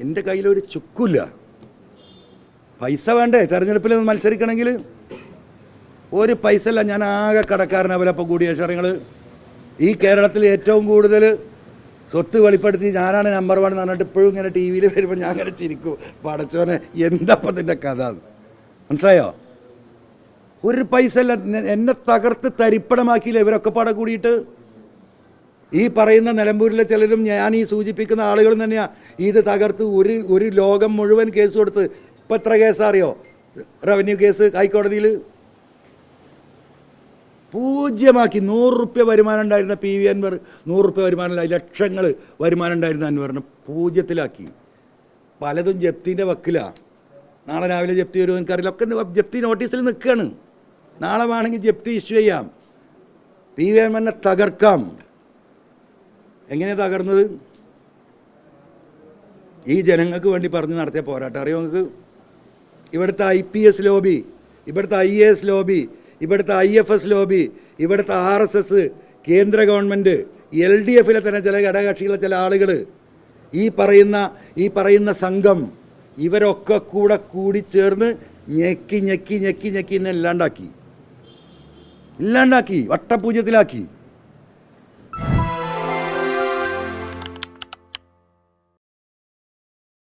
എൻ്റെ കയ്യിലൊരു ചുക്കില്ല. പൈസ വേണ്ടേ തെരഞ്ഞെടുപ്പിൽ മത്സരിക്കണമെങ്കിൽ? ഒരു പൈസ അല്ല. ഞാൻ ആകെ കടക്കാരനാവില്ല. അപ്പോൾ കൂടിയ ഷറിങ്ങൾ ഈ കേരളത്തിൽ ഏറ്റവും കൂടുതൽ സ്വത്ത് വെളിപ്പെടുത്തി ഞാനാണ് നമ്പർ 1 എന്ന് പറഞ്ഞിട്ട് ഇപ്പോഴും ഇങ്ങനെ ടി വിയിൽ വരുമ്പോൾ ഞാൻ ഇങ്ങനെ ചിരിക്കും. പടച്ചോനെ എന്തപ്പത്തിൻ്റെ കഥ, മനസ്സിലായോ? ഒരു പൈസ അല്ല. എന്നെ തകർത്ത് തരിപ്പണമാക്കിയില്ല ഇവരൊക്കെ പാടെ കൂടിയിട്ട്. ഈ പറയുന്ന നിലമ്പൂരിലെ ചിലരും ഞാൻ ഈ സൂചിപ്പിക്കുന്ന ആളുകളും തന്നെയാണ് ഇത് തകർത്ത് ഒരു ലോകം മുഴുവൻ കേസ് കൊടുത്ത്. ഇപ്പം എത്ര കേസാറിയോ? റവന്യൂ കേസ് ഹൈക്കോടതിയിൽ പൂജ്യമാക്കി. 100 റുപ്യ വരുമാനം ഉണ്ടായിരുന്ന PV അൻവർ, 100 റുപ്യ വരുമാനമില്ല, ലക്ഷങ്ങൾ വരുമാനം ഉണ്ടായിരുന്ന അൻവറിനെ പൂജ്യത്തിലാക്കി. പലതും ജപ്തിൻ്റെ വക്കിലാണ്. നാളെ രാവിലെ ജപ്തി വരുമോ എനിക്കറിയില്ല. ഒക്കെ ജപ്തി നോട്ടീസിൽ നിൽക്കുകയാണ്. നാളെ വേണമെങ്കിൽ ജപ്തി ഇഷ്യൂ ചെയ്യാം. PV അൻവറിനെ തകർക്കാം. എങ്ങനെയാണ് തകർന്നത്? ഈ ജനങ്ങൾക്ക് വേണ്ടി പറഞ്ഞ് നടത്തിയ പോരാട്ടം അറിയോ നിങ്ങൾക്ക്? ഇവിടുത്തെ IPS ലോബി, ഇവിടുത്തെ IAS ലോബി, ഇവിടുത്തെ IFS ലോബി, ഇവിടുത്തെ RSS, കേന്ദ്ര ഗവൺമെൻറ്, LDFിലെ തന്നെ ചില ഘടകകക്ഷികളെ ചില ആളുകൾ, ഈ പറയുന്ന സംഘം, ഇവരൊക്കെ കൂടി ചേർന്ന് ഞെക്കി എന്നെ ഇല്ലാണ്ടാക്കി, വട്ടപൂജ്യത്തിലാക്കി.